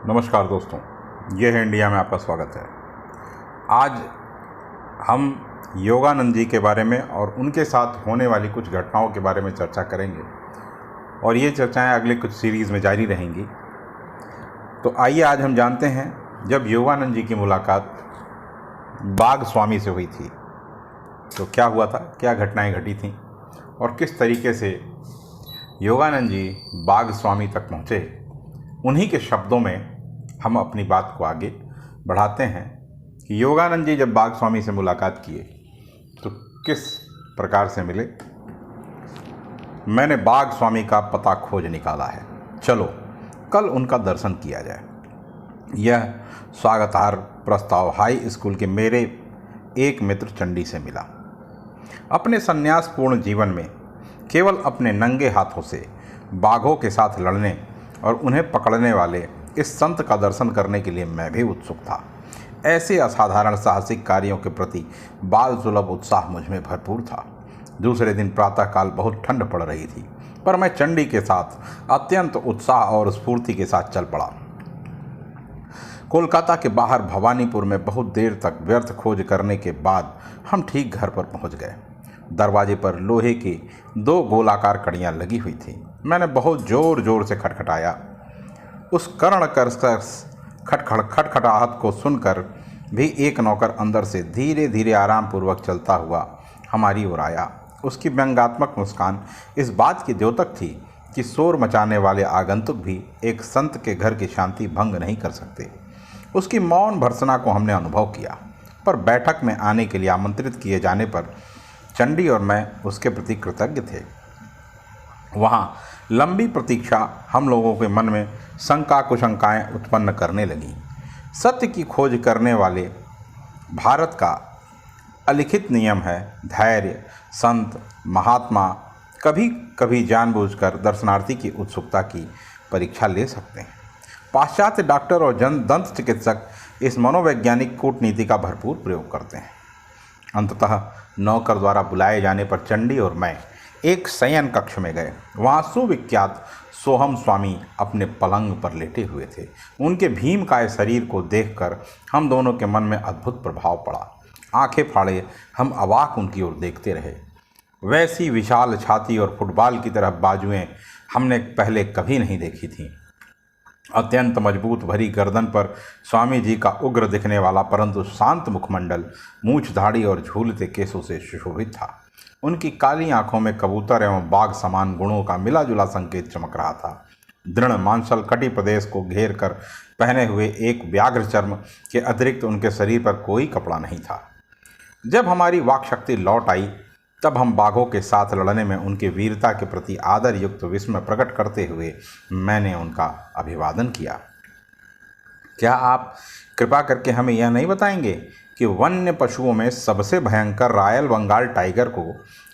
नमस्कार दोस्तों, ये है इंडिया में आपका स्वागत है। आज हम योगानंद जी के बारे में और उनके साथ होने वाली कुछ घटनाओं के बारे में चर्चा करेंगे और ये चर्चाएं अगले कुछ सीरीज़ में जारी रहेंगी। तो आइए आज हम जानते हैं, जब योगानंद जी की मुलाकात बाघ स्वामी से हुई थी तो क्या हुआ था, क्या घटनाएं घटी थीं और किस तरीके से योगानंद जी बाघ स्वामी तक पहुँचे। उन्हीं के शब्दों में हम अपनी बात को आगे बढ़ाते हैं कि योगानंद जी जब बाघ स्वामी से मुलाकात किए तो किस प्रकार से मिले। मैंने बाघ स्वामी का पता खोज निकाला है, चलो कल उनका दर्शन किया जाए। यह स्वागतार्ह प्रस्ताव हाई स्कूल के मेरे एक मित्र चंडी से मिला। अपने संन्यासपूर्ण जीवन में केवल अपने नंगे हाथों से बाघों के साथ लड़ने और उन्हें पकड़ने वाले इस संत का दर्शन करने के लिए मैं भी उत्सुक था। ऐसे असाधारण साहसिक कार्यों के प्रति बाल सुलभ उत्साह मुझ में भरपूर था। दूसरे दिन प्रातःकाल बहुत ठंड पड़ रही थी, पर मैं चंडी के साथ अत्यंत उत्साह और स्फूर्ति के साथ चल पड़ा। कोलकाता के बाहर भवानीपुर में बहुत देर तक व्यर्थ खोज करने के बाद हम ठीक घर पर पहुंच गए। दरवाजे पर लोहे की 2 गोलाकार कड़ियाँ लगी हुई थी। मैंने बहुत ज़ोर ज़ोर से खटखटाया। उस कर्णकर्कश खटखटाहट को सुनकर भी एक नौकर अंदर से धीरे धीरे आरामपूर्वक चलता हुआ हमारी ओर आया। उसकी व्यंग्यात्मक मुस्कान इस बात की द्योतक थी कि शोर मचाने वाले आगंतुक भी एक संत के घर की शांति भंग नहीं कर सकते। उसकी मौन भर्त्सना को हमने अनुभव किया, पर बैठक में आने के लिए आमंत्रित किए जाने पर चंडी और मैं उसके प्रति कृतज्ञ थे। वहाँ लंबी प्रतीक्षा हम लोगों के मन में शंका कुशंकाएँ उत्पन्न करने लगी। सत्य की खोज करने वाले भारत का अलिखित नियम है, धैर्य। संत महात्मा कभी कभी जानबूझकर दर्शनार्थी की उत्सुकता की परीक्षा ले सकते हैं। पाश्चात्य डॉक्टर और दंत चिकित्सक इस मनोवैज्ञानिक कूटनीति का भरपूर प्रयोग करते हैं। अंततः नौकर द्वारा बुलाए जाने पर चंडी और मैं एक शयन कक्ष में गए। वहाँ सुविख्यात सोहम स्वामी अपने पलंग पर लेटे हुए थे। उनके भीमकाय शरीर को देखकर हम दोनों के मन में अद्भुत प्रभाव पड़ा। आंखें फाड़े हम अवाक उनकी ओर देखते रहे। वैसी विशाल छाती और फुटबॉल की तरह बाजुएं हमने पहले कभी नहीं देखी थीं। अत्यंत मजबूत भरी गर्दन पर स्वामी जी का उग्र दिखने वाला परंतु शांत मुखमंडल मूछ दाढ़ी और झूलते केसों से सुशोभित था। उनकी काली आंखों में कबूतर एवं बाघ समान गुणों का मिला जुला संकेत चमक रहा था। दृढ़ मांसल कटी प्रदेश को घेर कर पहने हुए एक व्याघ्र चर्म के अतिरिक्त उनके शरीर पर कोई कपड़ा नहीं था। जब हमारी वाक शक्ति लौट आई तब हम बाघों के साथ लड़ने में उनकी वीरता के प्रति आदर युक्त विस्मय प्रकट करते हुए मैंने उनका अभिवादन किया। क्या आप कृपा करके हमें यह नहीं बताएंगे कि वन्य पशुओं में सबसे भयंकर रॉयल बंगाल टाइगर को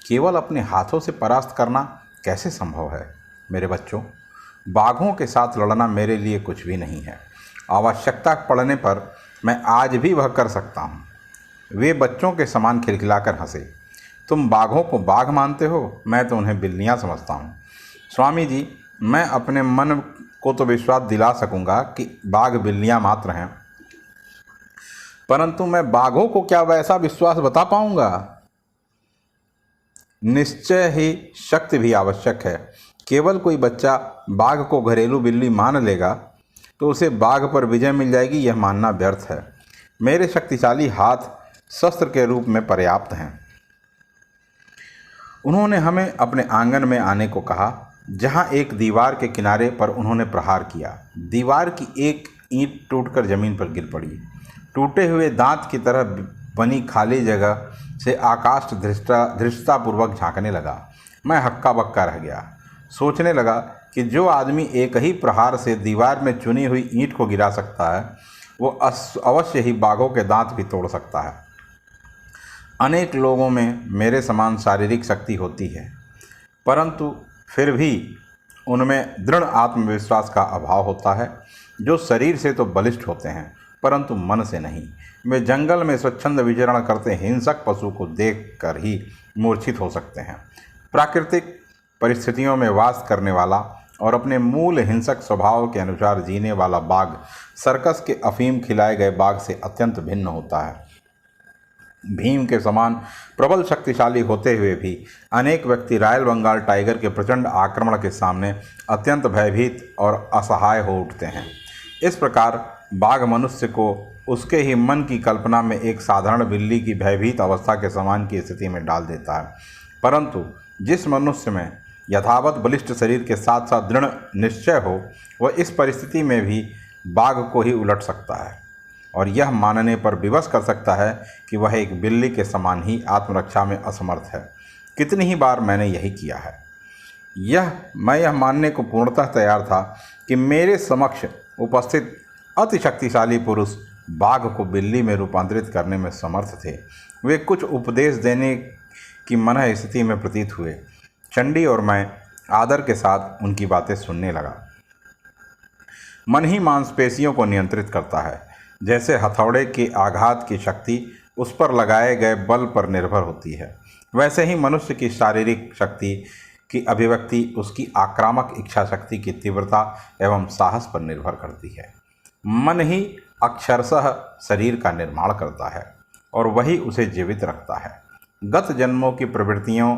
केवल अपने हाथों से परास्त करना कैसे संभव है? मेरे बच्चों, बाघों के साथ लड़ना मेरे लिए कुछ भी नहीं है। आवश्यकता पड़ने पर मैं आज भी वह कर सकता हूँ। वे बच्चों के समान खिलखिलाकर हंसे। तुम बाघों को बाघ मानते हो, मैं तो उन्हें बिल्लियाँ समझता हूँ। स्वामी जी, मैं अपने मन को तो विश्वास दिला सकूँगा कि बाघ बिल्लियाँ मात्र हैं, परंतु मैं बाघों को क्या वैसा विश्वास बता पाऊंगा? निश्चय ही शक्ति भी आवश्यक है। केवल कोई बच्चा बाघ को घरेलू बिल्ली मान लेगा तो उसे बाघ पर विजय मिल जाएगी, यह मानना व्यर्थ है। मेरे शक्तिशाली हाथ शस्त्र के रूप में पर्याप्त हैं। उन्होंने हमें अपने आंगन में आने को कहा, जहां एक दीवार के किनारे पर उन्होंने प्रहार किया। दीवार की एक ईंट टूटकर जमीन पर गिर पड़ी। टूटे हुए दांत की तरह बनी खाली जगह से आकाश धृष्टतापूर्वक झांकने लगा। मैं हक्का बक्का रह गया। सोचने लगा कि जो आदमी एक ही प्रहार से दीवार में चुनी हुई ईंट को गिरा सकता है, वो अवश्य ही बाघों के दांत भी तोड़ सकता है। अनेक लोगों में मेरे समान शारीरिक शक्ति होती है, परंतु फिर भी उनमें दृढ़ आत्मविश्वास का अभाव होता है, जो शरीर से तो बलिष्ठ होते हैं परंतु मन से नहीं। वे जंगल में स्वच्छंद विचरण करते हिंसक पशु को देखकर ही मूर्छित हो सकते हैं। प्राकृतिक परिस्थितियों में वास करने वाला और अपने मूल हिंसक स्वभाव के अनुसार जीने वाला बाघ सर्कस के अफीम खिलाए गए बाघ से अत्यंत भिन्न होता है। भीम के समान प्रबल शक्तिशाली होते हुए भी अनेक व्यक्ति रॉयल बंगाल टाइगर के प्रचंड आक्रमण के सामने अत्यंत भयभीत और असहाय हो उठते हैं। इस प्रकार बाघ मनुष्य को उसके ही मन की कल्पना में एक साधारण बिल्ली की भयभीत अवस्था के समान की स्थिति में डाल देता है, परंतु जिस मनुष्य में यथावत बलिष्ठ शरीर के साथ साथ दृढ़ निश्चय हो वह इस परिस्थिति में भी बाघ को ही उलट सकता है और यह मानने पर विवश कर सकता है कि वह एक बिल्ली के समान ही आत्मरक्षा में असमर्थ है। कितनी ही बार मैंने यही किया है। मैं यह मानने को पूर्णतः तैयार था कि मेरे समक्ष उपस्थित अति शक्तिशाली पुरुष बाघ को बिल्ली में रूपांतरित करने में समर्थ थे। वे कुछ उपदेश देने की मनः स्थिति में प्रतीत हुए। चंडी और मैं आदर के साथ उनकी बातें सुनने लगा। मन ही मांसपेशियों को नियंत्रित करता है। जैसे हथौड़े के आघात की शक्ति उस पर लगाए गए बल पर निर्भर होती है, वैसे ही मनुष्य की शारीरिक शक्ति की अभिव्यक्ति उसकी आक्रामक इच्छा शक्ति की तीव्रता एवं साहस पर निर्भर करती है। मन ही अक्षरशः शरीर का निर्माण करता है और वही उसे जीवित रखता है। गत जन्मों की प्रवृत्तियों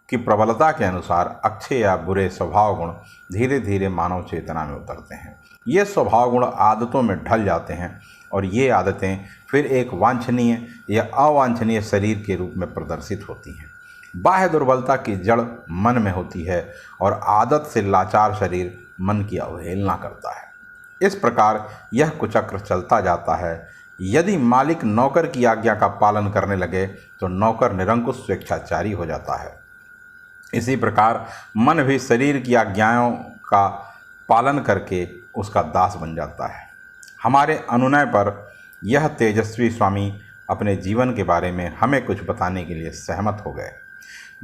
की प्रबलता के अनुसार अच्छे या बुरे स्वभाव गुण धीरे धीरे मानव चेतना में उतरते हैं। ये स्वभाव गुण आदतों में ढल जाते हैं और ये आदतें फिर एक वांछनीय या अवांछनीय शरीर के रूप में प्रदर्शित होती हैं। बाह्य दुर्बलता की जड़ मन में होती है और आदत से लाचार शरीर मन की अवहेलना करता है। इस प्रकार यह कुचक्र चलता जाता है। यदि मालिक नौकर की आज्ञा का पालन करने लगे तो नौकर निरंकुश स्वेच्छाचारी हो जाता है। इसी प्रकार मन भी शरीर की आज्ञाओं का पालन करके उसका दास बन जाता है। हमारे अनुनय पर यह तेजस्वी स्वामी अपने जीवन के बारे में हमें कुछ बताने के लिए सहमत हो गए।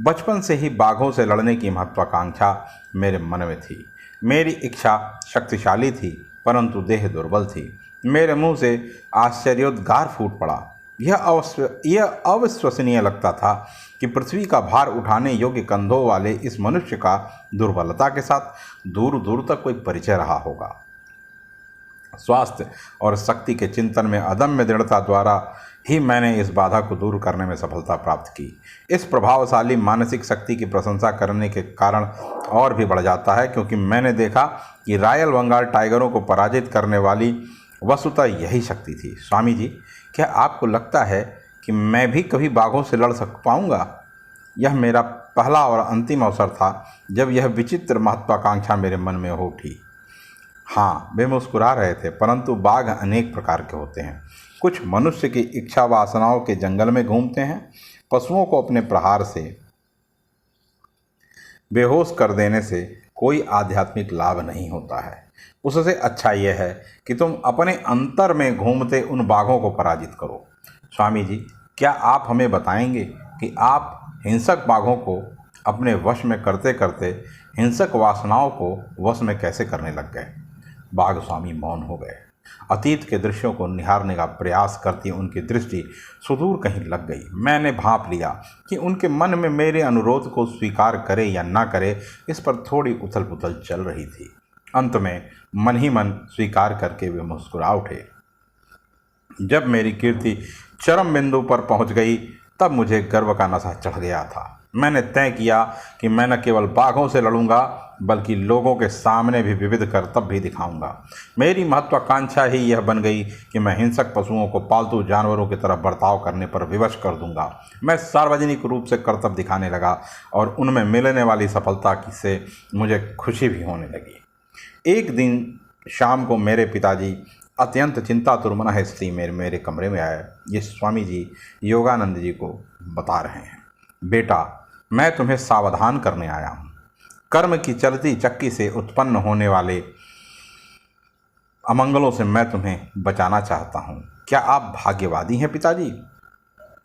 बचपन से ही बाघों से लड़ने की महत्वाकांक्षा मेरे मन में थी। मेरी इच्छा शक्तिशाली थी परंतु देह दुर्बल थी। मेरे मुंह से आश्चर्योद्गार फूट पड़ा। यह अविश्वसनीय लगता था कि पृथ्वी का भार उठाने योग्य कंधों वाले इस मनुष्य का दुर्बलता के साथ दूर दूर तक कोई परिचय रहा होगा। स्वास्थ्य और शक्ति के चिंतन में अदम्य दृढ़ता द्वारा ही मैंने इस बाधा को दूर करने में सफलता प्राप्त की। इस प्रभावशाली मानसिक शक्ति की प्रशंसा करने के कारण और भी बढ़ जाता है क्योंकि मैंने देखा कि रॉयल बंगाल टाइगरों को पराजित करने वाली वस्तुतः यही शक्ति थी। स्वामी जी, क्या आपको लगता है कि मैं भी कभी बाघों से लड़ पाऊंगा? यह मेरा पहला और अंतिम अवसर था जब यह विचित्र महत्वाकांक्षा मेरे मन में हो उठी। हाँ, वे मुस्कुरा रहे थे, परंतु बाघ अनेक प्रकार के होते हैं। कुछ मनुष्य की इच्छा वासनाओं के जंगल में घूमते हैं। पशुओं को अपने प्रहार से बेहोश कर देने से कोई आध्यात्मिक लाभ नहीं होता है। उससे अच्छा यह है कि तुम अपने अंतर में घूमते उन बाघों को पराजित करो। स्वामी जी, क्या आप हमें बताएंगे कि आप हिंसक बाघों को अपने वश में करते करते हिंसक वासनाओं को वश में कैसे करने लग गए? बाघ स्वामी मौन हो गए। अतीत के दृश्यों को निहारने का प्रयास करती उनकी दृष्टि सुदूर कहीं लग गई। मैंने भांप लिया कि उनके मन में मेरे अनुरोध को स्वीकार करे या ना करे इस पर थोड़ी उथल पुथल चल रही थी। अंत में मन ही मन स्वीकार करके वे मुस्कुरा उठे। जब मेरी कीर्ति चरम बिंदु पर पहुंच गई तब मुझे गर्व का नशा चढ़ गया था। मैंने तय किया कि मैं न केवल बाघों से लड़ूंगा बल्कि लोगों के सामने भी विविध करतब भी दिखाऊंगा। मेरी महत्वाकांक्षा ही यह बन गई कि मैं हिंसक पशुओं को पालतू जानवरों की तरह बर्ताव करने पर विवश कर दूंगा। मैं सार्वजनिक रूप से करतब दिखाने लगा और उनमें मिलने वाली सफलता से मुझे खुशी भी होने लगी। एक दिन शाम को मेरे पिताजी अत्यंत चिंतातुर मनः स्थिति में मेरे कमरे में आए। ये स्वामी जी योगानंद जी को बता रहे हैं, बेटा, मैं तुम्हें सावधान करने आया हूँ। कर्म की चलती चक्की से उत्पन्न होने वाले अमंगलों से मैं तुम्हें बचाना चाहता हूँ। क्या आप भाग्यवादी हैं पिताजी?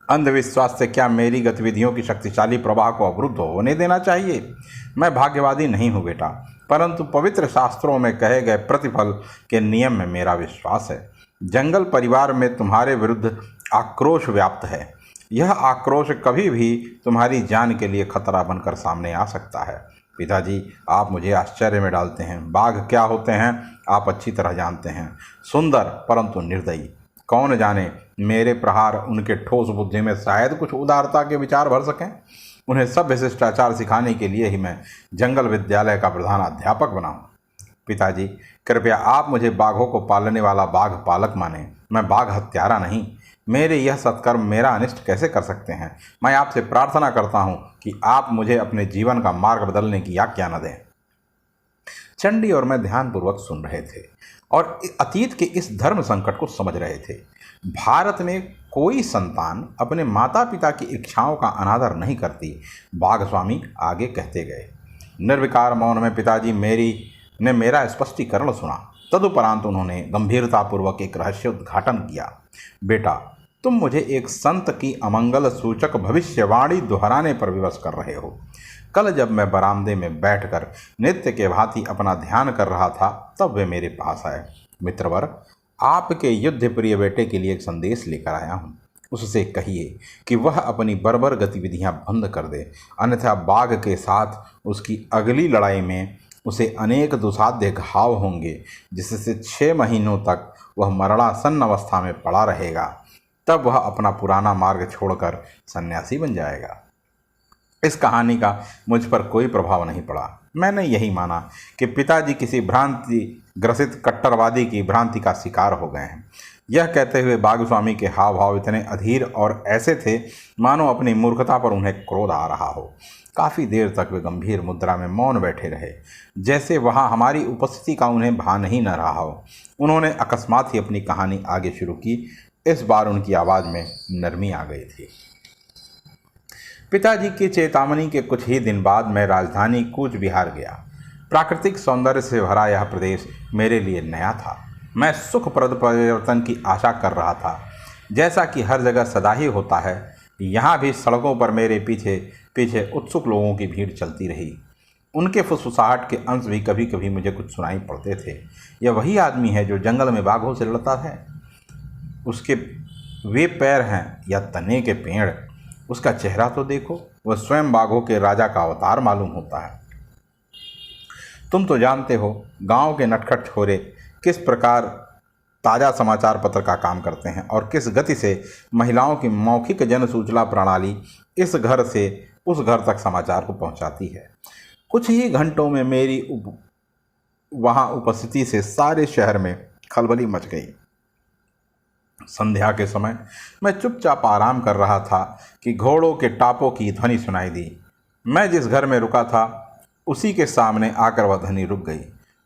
अंधविश्वास से क्या मेरी गतिविधियों की शक्तिशाली प्रवाह को अवरुद्ध होने देना चाहिए? मैं भाग्यवादी नहीं हूँ बेटा, परंतु पवित्र शास्त्रों में कहे गए प्रतिफल के नियम में मेरा विश्वास है। जंगल परिवार में तुम्हारे विरुद्ध आक्रोश व्याप्त है। यह आक्रोश कभी भी तुम्हारी जान के लिए खतरा बनकर सामने आ सकता है। पिताजी, आप मुझे आश्चर्य में डालते हैं। बाघ क्या होते हैं आप अच्छी तरह जानते हैं। सुंदर परंतु निर्दयी। कौन जाने मेरे प्रहार उनके ठोस बुद्धि में शायद कुछ उदारता के विचार भर सकें। उन्हें सभ्य शिष्टाचार सिखाने के लिए ही मैं जंगल विद्यालय का प्रधान अध्यापक बना हूँ। पिताजी, कृपया आप मुझे बाघों को पालने वाला बाघ पालक माने। मैं बाघ हत्यारा नहीं। मेरे यह सत्कर्म मेरा अनिष्ट कैसे कर सकते हैं। मैं आपसे प्रार्थना करता हूँ कि आप मुझे अपने जीवन का मार्ग बदलने की आज्ञा न दें। चंडी और मैं ध्यानपूर्वक सुन रहे थे और अतीत के इस धर्म संकट को समझ रहे थे। भारत में कोई संतान अपने माता पिता की इच्छाओं का अनादर नहीं करती। बाघ स्वामी आगे कहते गए। निर्विकार मौन में पिताजी ने मेरा स्पष्टीकरण सुना। तदुपरांत उन्होंने गंभीरतापूर्वक एक रहस्य उद्घाटन किया। बेटा, तुम मुझे एक संत की अमंगल सूचक भविष्यवाणी दोहराने पर विवश कर रहे हो। कल जब मैं बरामदे में बैठकर नित्य के भांति अपना ध्यान कर रहा था, तब वे मेरे पास आए। मित्रवर, आपके युद्ध प्रिय बेटे के लिए एक संदेश लेकर आया हूँ। उससे कहिए कि वह अपनी बर्बर गतिविधियाँ बंद कर दे, अन्यथा बाघ के साथ उसकी अगली लड़ाई में उसे अनेक दुसाध्य घाव होंगे, जिससे 6 महीनों तक वह मरणासन्न अवस्था में पड़ा रहेगा। तब वह अपना पुराना मार्ग छोड़कर सन्यासी बन जाएगा। इस कहानी का मुझ पर कोई प्रभाव नहीं पड़ा। मैंने यही माना कि पिताजी किसी भ्रांति ग्रसित कट्टरवादी की भ्रांति का शिकार हो गए हैं। यह कहते हुए बाघ स्वामी के हाव भाव इतने अधीर और ऐसे थे मानो अपनी मूर्खता पर उन्हें क्रोध आ रहा हो। काफ़ी देर तक वे गंभीर मुद्रा में मौन बैठे रहे, जैसे वहाँ हमारी उपस्थिति का उन्हें भान ही न रहा हो। उन्होंने अकस्मात ही अपनी कहानी आगे शुरू की। इस बार उनकी आवाज़ में नरमी आ गई थी। पिताजी की चेतावनी के कुछ ही दिन बाद मैं राजधानी कूच बिहार गया। प्राकृतिक सौंदर्य से भरा यह प्रदेश मेरे लिए नया था। मैं सुखप्रद परिवर्तन की आशा कर रहा था, जैसा कि हर जगह सदा ही होता है। यहाँ भी सड़कों पर मेरे पीछे पीछे उत्सुक लोगों की भीड़ चलती रही। उनके फुसफुसाहट के अंश भी कभी कभी मुझे कुछ सुनाई पड़ते थे। यह वही आदमी है जो जंगल में बाघों से लड़ता है। उसके वे पैर हैं या तने के पेड़। उसका चेहरा तो देखो, वह स्वयं बाघों के राजा का अवतार मालूम होता है। तुम तो जानते हो गांव के नटखट छोरे किस प्रकार ताज़ा समाचार पत्र का काम करते हैं और किस गति से महिलाओं की मौखिक जन सूचना प्रणाली इस घर से उस घर तक समाचार को पहुंचाती है। कुछ ही घंटों में मेरी वहां उपस्थिति से सारे शहर में खलबली मच गई। संध्या के समय मैं चुपचाप आराम कर रहा था कि घोड़ों के टापों की ध्वनि सुनाई दी। मैं जिस घर में रुका था उसी के सामने आकर वह ध्वनि रुक गई।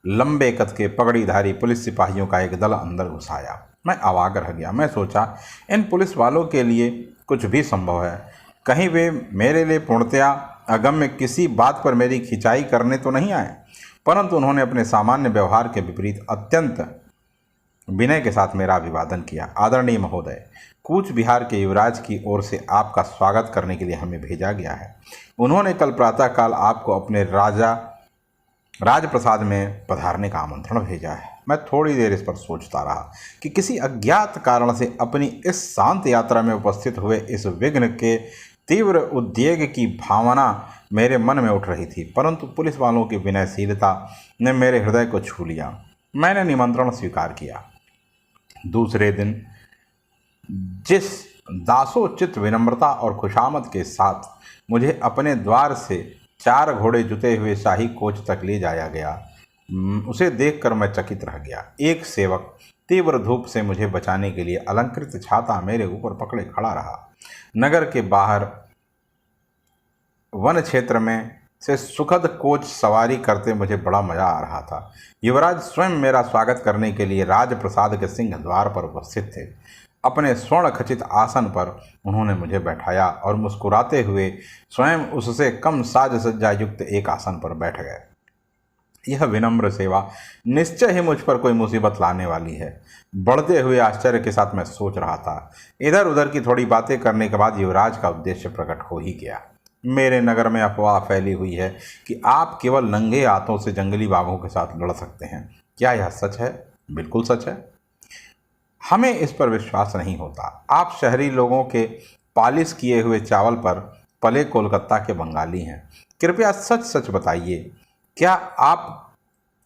लंबे कद के पगड़ीधारी पुलिस सिपाहियों का एक दल अंदर घुस आया। मैं अवाक रह गया। मैं सोचा, इन पुलिस वालों के लिए कुछ भी संभव है। कहीं वे मेरे लिए पूर्णतया अगम्य किसी बात पर मेरी खिंचाई करने तो नहीं आए। परंतु उन्होंने अपने सामान्य व्यवहार के विपरीत अत्यंत विनय के साथ मेरा अभिवादन किया। आदरणीय महोदय, कूच बिहार के युवराज की ओर से आपका स्वागत करने के लिए हमें भेजा गया है। उन्होंने कल प्रातःकाल आपको अपने राजप्रसाद में पधारने का आमंत्रण भेजा है। मैं थोड़ी देर इस पर सोचता रहा कि किसी अज्ञात कारण से अपनी इस शांत यात्रा में उपस्थित हुए इस विघ्न के तीव्र उद्वेग की भावना मेरे मन में उठ रही थी। परंतु पुलिस वालों की विनयशीलता ने मेरे हृदय को छू लिया। मैंने निमंत्रण स्वीकार किया। दूसरे दिन जिस दासोचित विनम्रता और खुशामद के साथ मुझे अपने द्वार से 4 घोड़े जुते हुए शाही कोच तक ले जाया गया, उसे देखकर मैं चकित रह गया। एक सेवक तीव्र धूप से मुझे बचाने के लिए अलंकृत छाता मेरे ऊपर पकड़े खड़ा रहा। नगर के बाहर वन क्षेत्र में से सुखद कोच सवारी करते मुझे बड़ा मजा आ रहा था। युवराज स्वयं मेरा स्वागत करने के लिए राजप्रसाद के सिंह द्वार पर उपस्थित थे। अपने स्वर्ण खचित आसन पर उन्होंने मुझे बैठाया और मुस्कुराते हुए स्वयं उससे कम साज सज्जा युक्त एक आसन पर बैठ गए। यह विनम्र सेवा निश्चय ही मुझ पर कोई मुसीबत लाने वाली है। बढ़ते हुए आश्चर्य के साथ मैं सोच रहा था। इधर उधर की थोड़ी बातें करने के बाद युवराज का उद्देश्य प्रकट हो ही गया। मेरे नगर में अफवाह फैली हुई है कि आप केवल नंगे हाथों से जंगली बाघों के साथ लड़ सकते हैं। क्या यह सच है? बिल्कुल सच है। हमें इस पर विश्वास नहीं होता। आप शहरी लोगों के पालिश किए हुए चावल पर पले कोलकाता के बंगाली हैं। कृपया सच सच बताइए, क्या आप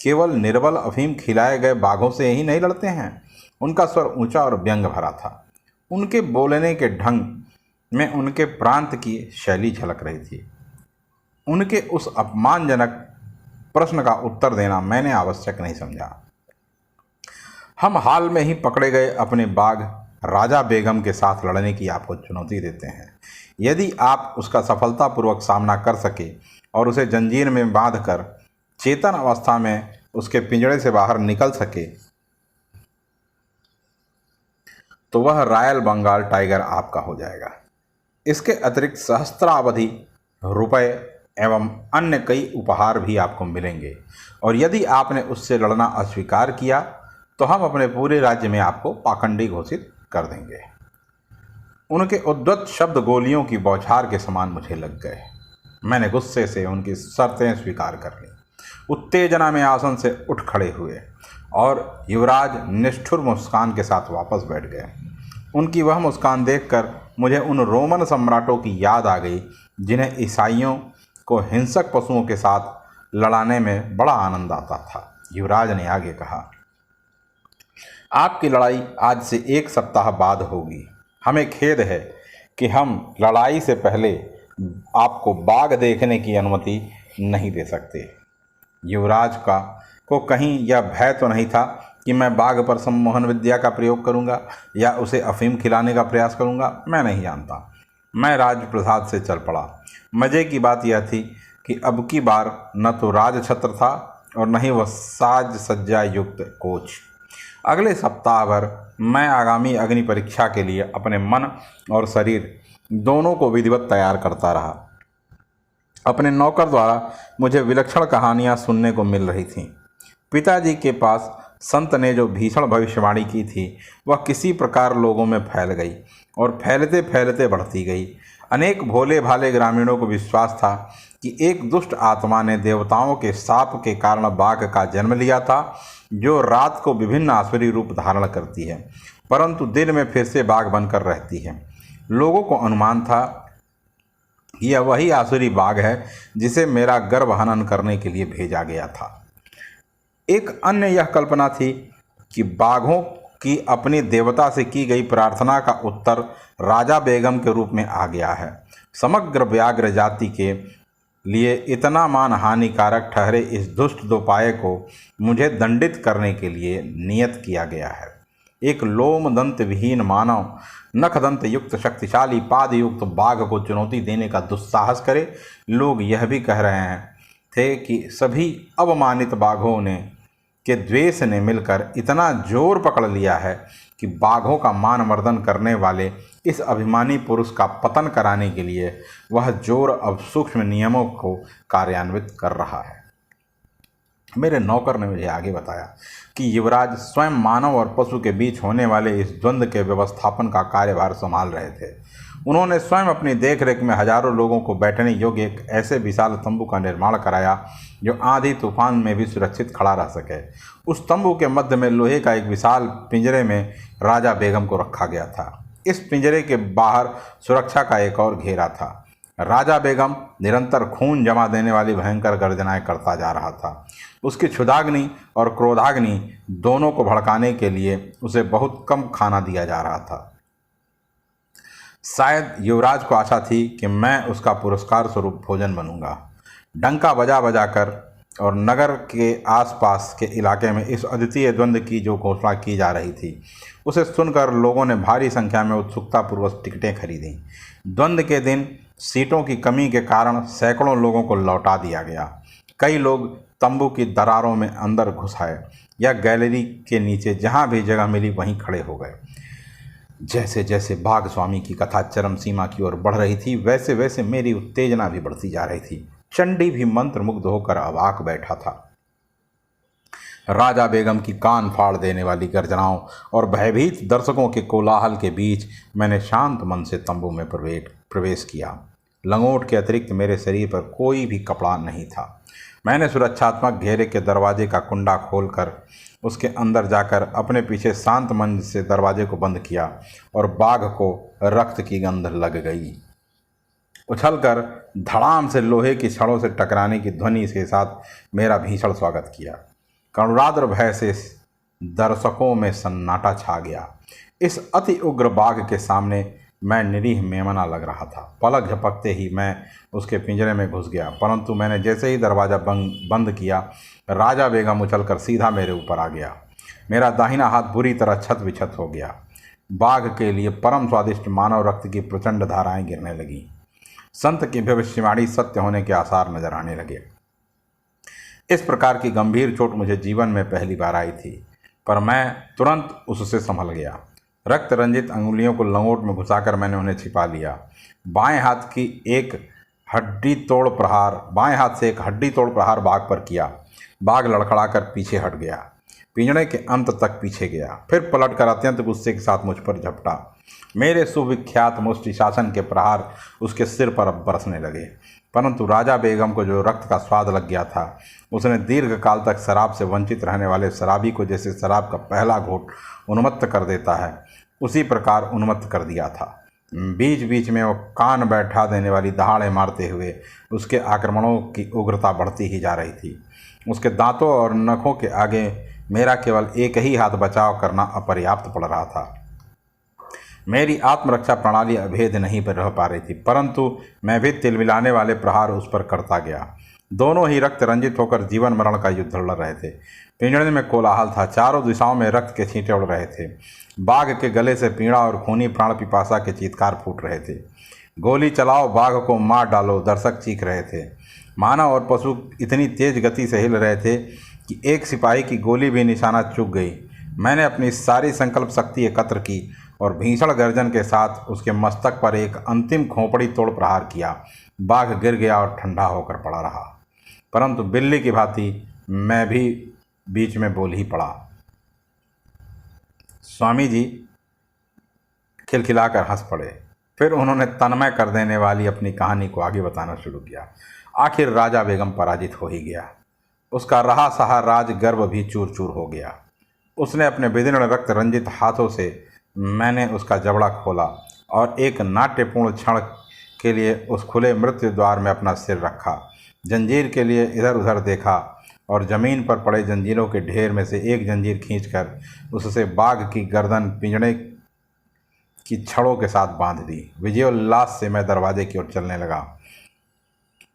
केवल निर्बल अफीम खिलाए गए बाघों से ही नहीं लड़ते हैं? उनका स्वर ऊंचा और व्यंग भरा था। उनके बोलने के ढंग में उनके प्रांत की शैली झलक रही थी। उनके उस अपमानजनक प्रश्न का उत्तर देना मैंने आवश्यक नहीं समझा। हम हाल में ही पकड़े गए अपने बाघ राजा बेगम के साथ लड़ने की आपको चुनौती देते हैं। यदि आप उसका सफलतापूर्वक सामना कर सके और उसे जंजीर में बांधकर चेतन अवस्था में उसके पिंजड़े से बाहर निकल सके, तो वह रॉयल बंगाल टाइगर आपका हो जाएगा। इसके अतिरिक्त सहस्त्रावधि रुपए एवं अन्य कई उपहार भी आपको मिलेंगे, और यदि आपने उससे लड़ना अस्वीकार किया तो हम अपने पूरे राज्य में आपको पाखंडी घोषित कर देंगे। उनके उद्वत शब्द गोलियों की बौछार के समान मुझे लग गए। मैंने गुस्से से उनकी शर्तें स्वीकार कर लीं। उत्तेजना में आसन से उठ खड़े हुए और युवराज निष्ठुर मुस्कान के साथ वापस बैठ गए। उनकी वह मुस्कान देखकर मुझे उन रोमन सम्राटों की याद आ गई जिन्हें ईसाइयों को हिंसक पशुओं के साथ लड़ाने में बड़ा आनंद आता था। युवराज ने आगे कहा, आपकी लड़ाई आज से 1 सप्ताह बाद होगी। हमें खेद है कि हम लड़ाई से पहले आपको बाघ देखने की अनुमति नहीं दे सकते। युवराज को कहीं यह भय तो नहीं था कि मैं बाघ पर सम्मोहन विद्या का प्रयोग करूंगा या उसे अफीम खिलाने का प्रयास करूंगा? मैं नहीं जानता। मैं राजप्रसाद से चल पड़ा। मज़े की बात यह थी कि अब की बार न तो राजछत्र था और न ही वह साज सज्जा युक्त कोच। अगले सप्ताह भर मैं आगामी अग्नि परीक्षा के लिए अपने मन और शरीर दोनों को विधिवत तैयार करता रहा। अपने नौकर द्वारा मुझे विलक्षण कहानियां सुनने को मिल रही थीं। पिताजी के पास संत ने जो भीषण भविष्यवाणी की थी वह किसी प्रकार लोगों में फैल गई और फैलते फैलते बढ़ती गई। अनेक भोले भाले ग्रामीणों को विश्वास था कि एक दुष्ट आत्मा ने देवताओं के शाप के कारण बाघ का जन्म लिया था, जो रात को विभिन्न आसुरी रूप धारण करती है परंतु दिन में फिर से बाघ बनकर रहती है। लोगों को अनुमान था कि यह वही आसुरी बाघ है जिसे मेरा गर्भ हनन करने के लिए भेजा गया था। एक अन्य यह कल्पना थी कि बाघों की अपनी देवता से की गई प्रार्थना का उत्तर राजा बेगम के रूप में आ गया है। समग्र व्याघ्र जाति के लिए इतना मान हानिकारक ठहरे इस दुष्ट दोपाय को मुझे दंडित करने के लिए नियत किया गया है। एक लोम दंत विहीन मानव नख दंत युक्त शक्तिशाली पाद युक्त बाघ को चुनौती देने का दुस्साहस करे। लोग यह भी कह रहे थे कि सभी अवमानित बाघों के द्वेष ने मिलकर इतना जोर पकड़ लिया है कि बाघों का मान मर्दन करने वाले इस अभिमानी पुरुष का पतन कराने के लिए वह जोर अब सूक्ष्म नियमों को कार्यान्वित कर रहा है। मेरे नौकर ने मुझे आगे बताया कि युवराज स्वयं मानव और पशु के बीच होने वाले इस द्वंद्व के व्यवस्थापन का कार्यभार संभाल रहे थे। उन्होंने स्वयं अपनी देखरेख में हजारों लोगों को बैठने योग्य एक ऐसे विशाल तंबू का निर्माण कराया जो आंधी तूफान में भी सुरक्षित खड़ा रह सके। उस तंबू के मध्य में लोहे का एक विशाल पिंजरे में राजा बेगम को रखा गया था। इस पिंजरे के बाहर सुरक्षा का एक और घेरा था। राजा बेगम निरंतर खून जमा देने वाली भयंकर गर्जनाएं करता जा रहा था। उसकी क्षुधाग्नि और क्रोधाग्नि दोनों को भड़काने के लिए उसे बहुत कम खाना दिया जा रहा था। शायद युवराज को आशा थी कि मैं उसका पुरस्कार स्वरूप भोजन बनूंगा। डंका बजा बजा कर और नगर के आसपास के इलाके में इस अद्वितीय द्वंद्व की जो घोषणा की जा रही थी उसे सुनकर लोगों ने भारी संख्या में उत्सुकतापूर्वक टिकटें खरीदीं। द्वंद्व के दिन सीटों की कमी के कारण सैकड़ों लोगों को लौटा दिया गया। कई लोग तंबू की दरारों में अंदर घुस आए या गैलरी के नीचे जहां भी जगह मिली वहीं खड़े हो गए। जैसे जैसे बाघ स्वामी की कथा चरम सीमा की ओर बढ़ रही थी वैसे वैसे मेरी उत्तेजना भी बढ़ती जा रही थी। चंडी भी मंत्रमुग्ध होकर अवाक बैठा था। राजा बेगम की कान फाड़ देने वाली गर्जनाओं और भयभीत दर्शकों के कोलाहल के बीच मैंने शांत मन से तंबू में प्रवेश किया। लंगोट के अतिरिक्त मेरे शरीर पर कोई भी कपड़ा नहीं था। मैंने सुरक्षात्मक घेरे के दरवाजे का कुंडा खोलकर उसके अंदर जाकर अपने पीछे शांत मन से दरवाजे को बंद किया और बाघ को रक्त की गंध लग गई। उछलकर धड़ाम से लोहे की छड़ों से टकराने की ध्वनि के साथ मेरा भीषण स्वागत किया। करुणाद्र भय से दर्शकों में सन्नाटा छा गया। इस अति उग्र बाघ के सामने मैं निरीह मेमना लग रहा था। पलक झपकते ही मैं उसके पिंजरे में घुस गया, परंतु मैंने जैसे ही दरवाज़ा बंद किया, राजा बेगम उछलकर सीधा मेरे ऊपर आ गया। मेरा दाहिना हाथ बुरी तरह छत विछत हो गया। बाघ के लिए परम स्वादिष्ट मानव रक्त की प्रचंड धाराएं गिरने लगीं। संत की भविष्यवाणी सत्य होने के आसार नजर आने लगे। इस प्रकार की गंभीर चोट मुझे जीवन में पहली बार आई थी, पर मैं तुरंत उससे संभल गया। रक्त रंजित अंगुलियों को लंगोट में घुसाकर मैंने उन्हें छिपा लिया। बाएं हाथ से एक हड्डी तोड़ प्रहार बाघ पर किया। बाघ लड़खड़ाकर पीछे हट गया, पिंजड़े के अंत तक पीछे गया, फिर पलटकर अत्यंत गुस्से के साथ मुझ पर झपटा। मेरे सुविख्यात मुष्टि शासन के प्रहार उसके सिर पर अब बरसने लगे, परंतु राजा बेगम को जो रक्त का स्वाद लग गया था, उसने दीर्घ काल तक शराब से वंचित रहने वाले शराबी को जैसे शराब का पहला घूंट उन्मत्त कर देता है, उसी प्रकार उन्मत्त कर दिया था। बीच बीच में वो कान बैठा देने वाली दहाड़े मारते हुए उसके आक्रमणों की उग्रता बढ़ती ही जा रही थी। उसके दांतों और नखों के आगे मेरा केवल एक ही हाथ बचाव करना अपर्याप्त पड़ रहा था। मेरी आत्मरक्षा प्रणाली अभेद नहीं पर रह पा रही थी, परंतु मैं भी तिलमिलाने वाले प्रहार उस पर करता गया। दोनों ही रक्त रंजित होकर जीवन मरण का युद्ध लड़ रहे थे। पिंजड़े में कोलाहल था, चारों दिशाओं में रक्त के छींटे उड़ रहे थे। बाघ के गले से पीड़ा और खूनी प्राण पिपासा के चीत्कार फूट रहे थे। गोली चलाओ, बाघ को मार डालो, दर्शक चीख रहे थे। मानव और पशु इतनी तेज गति से हिल रहे थे कि एक सिपाही की गोली भी निशाना चूक गई। मैंने अपनी सारी संकल्प शक्ति एकत्र की और भीषण गर्जन के साथ उसके मस्तक पर एक अंतिम खोपड़ी तोड़ प्रहार किया। बाघ गिर गया और ठंडा होकर पड़ा रहा, परंतु बिल्ली की भांति मैं भी बीच में बोल ही पड़ा। स्वामी जी खिलखिलाकर हंस पड़े। फिर उन्होंने तन्मय कर देने वाली अपनी कहानी को आगे बताना शुरू किया। आखिर राजा बेगम पराजित हो ही गया। उसका रहा सहा राज गर्व भी चूर चूर हो गया। उसने अपने विदीर्ण रक्त रंजित हाथों से मैंने उसका जबड़ा खोला और एक नाट्यपूर्ण क्षण के लिए उस खुले मृत्यु द्वार में अपना सिर रखा। जंजीर के लिए इधर उधर देखा और जमीन पर पड़े जंजीरों के ढेर में से एक जंजीर खींचकर उससे बाघ की गर्दन पिंजड़े की छड़ों के साथ बांध दी। विजयोल्लास से मैं दरवाजे की ओर चलने लगा,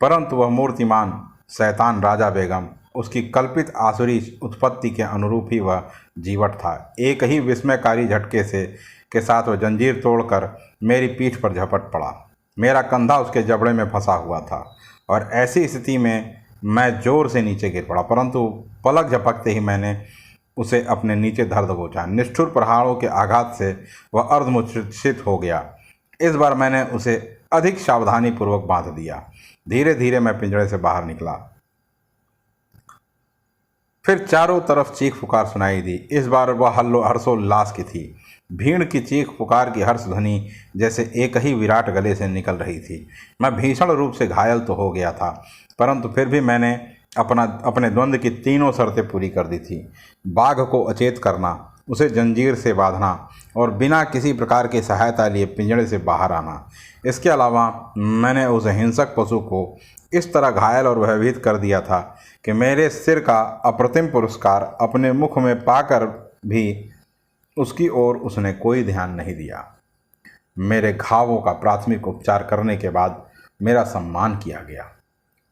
परंतु वह मूर्तिमान शैतान राजा बेगम, उसकी कल्पित आसुरी उत्पत्ति के अनुरूप ही वह जीवट था। एक ही विस्मयकारी झटके के साथ वह जंजीर तोड़कर मेरी पीठ पर झपट पड़ा। मेरा कंधा उसके जबड़े में फंसा हुआ था और ऐसी स्थिति में मैं जोर से नीचे गिर पड़ा, परंतु पलक झपकते ही मैंने उसे अपने नीचे धर दबोचा। निष्ठुर प्रहारों के आघात से वह अर्धमूर्छित हो गया। इस बार मैंने उसे अधिक सावधानी पूर्वक बांध दिया। धीरे धीरे मैं पिंजड़े से बाहर निकला। फिर चारों तरफ चीख पुकार सुनाई दी। इस बार वह हर्षोल्लास की थी। भीड़ की चीख पुकार की हर्ष ध्वनि जैसे एक ही विराट गले से निकल रही थी। मैं भीषण रूप से घायल तो हो गया था, परंतु फिर भी मैंने अपने द्वंद्व की तीनों शर्तें पूरी कर दी थी। बाघ को अचेत करना, उसे जंजीर से बांधना और बिना किसी प्रकार की सहायता लिए पिंजड़े से बाहर आना। इसके अलावा मैंने उस हिंसक पशु को इस तरह घायल और भयभीत कर दिया था कि मेरे सिर का अप्रतिम पुरस्कार अपने मुख में पाकर भी उसकी ओर उसने कोई ध्यान नहीं दिया। मेरे घावों का प्राथमिक उपचार करने के बाद मेरा सम्मान किया गया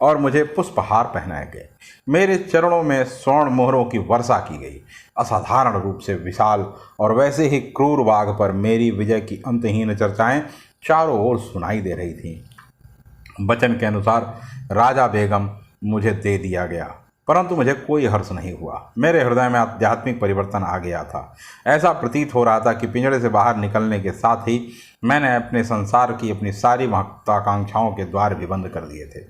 और मुझे पुष्पहार पहनाए गए। मेरे चरणों में स्वर्ण मोहरों की वर्षा की गई। असाधारण रूप से विशाल और वैसे ही क्रूर बाघ पर मेरी विजय की अंतहीन चर्चाएं चारों ओर सुनाई दे रही थीं। वचन के अनुसार राजा बेगम मुझे दे दिया गया, परंतु मुझे कोई हर्ष नहीं हुआ। मेरे हृदय में आध्यात्मिक परिवर्तन आ गया था। ऐसा प्रतीत हो रहा था कि पिंजड़े से बाहर निकलने के साथ ही मैंने अपने संसार की अपनी सारी महत्वाकांक्षाओं के द्वार भी बंद कर दिए थे।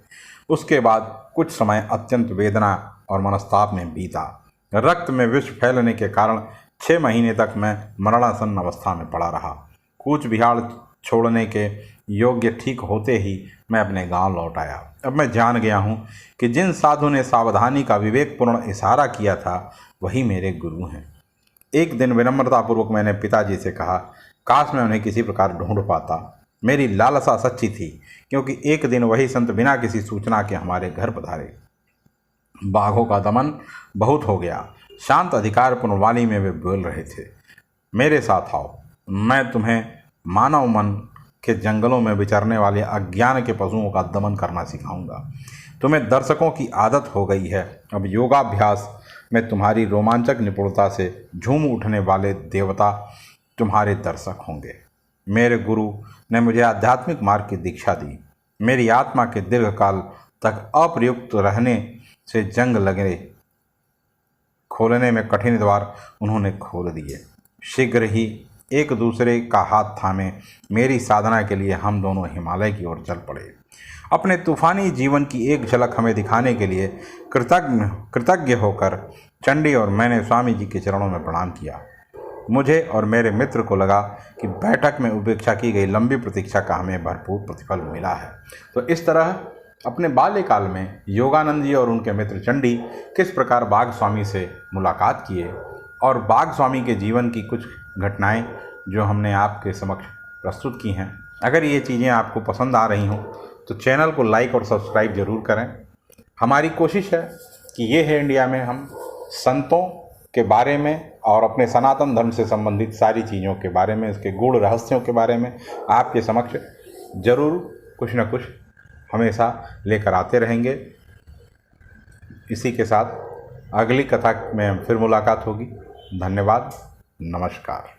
उसके बाद कुछ समय अत्यंत वेदना और मनस्ताप में बीता। रक्त में विष फैलने के कारण 6 महीने तक मैं मरणासन अवस्था में पड़ा रहा। कूच बिहार छोड़ने के योग्य ठीक होते ही मैं अपने गांव लौट आया। अब मैं जान गया हूँ कि जिन साधु ने सावधानी का विवेकपूर्ण इशारा किया था वही मेरे गुरु हैं। एक दिन विनम्रतापूर्वक मैंने पिताजी से कहा, काश मैं उन्हें किसी प्रकार ढूंढ पाता। मेरी लालसा सच्ची थी, क्योंकि एक दिन वही संत बिना किसी सूचना के हमारे घर पधारे। बाघों का दमन बहुत हो गया। शांत अधिकार पुनर्वाली में वे बोल रहे थे, मेरे साथ आओ, मैं तुम्हें मानव मन के जंगलों में विचरने वाले अज्ञान के पशुओं का दमन करना सिखाऊंगा। तुम्हें दर्शकों की आदत हो गई है। अब योगाभ्यास में तुम्हारी रोमांचक निपुणता से झूम उठने वाले देवता तुम्हारे दर्शक होंगे। मेरे गुरु ने मुझे आध्यात्मिक मार्ग की दीक्षा दी। मेरी आत्मा के दीर्घकाल तक अप्रयुक्त रहने से जंग लगे खोलने में कठिन द्वार उन्होंने खोल दिए। शीघ्र ही एक दूसरे का हाथ थामे मेरी साधना के लिए हम दोनों हिमालय की ओर चल पड़े। अपने तूफानी जीवन की एक झलक हमें दिखाने के लिए कृतज्ञ होकर चंडी और मैंने स्वामी जी के चरणों में प्रणाम किया। मुझे और मेरे मित्र को लगा कि बैठक में उपेक्षा की गई लंबी प्रतीक्षा का हमें भरपूर प्रतिफल मिला है। तो इस तरह अपने बाल्यकाल में योगानंद जी और उनके मित्र चंडी किस प्रकार बाघ स्वामी से मुलाकात किए और बाघ स्वामी के जीवन की कुछ घटनाएं जो हमने आपके समक्ष प्रस्तुत की हैं। अगर ये चीज़ें आपको पसंद आ रही हों तो चैनल को लाइक और सब्सक्राइब जरूर करें। हमारी कोशिश है कि ये है इंडिया में हम संतों के बारे में और अपने सनातन धर्म से संबंधित सारी चीज़ों के बारे में, इसके गूढ़ रहस्यों के बारे में आपके समक्ष जरूर कुछ न कुछ हमेशा लेकर आते रहेंगे। इसी के साथ अगली कथा में फिर मुलाकात होगी। धन्यवाद, नमस्कार।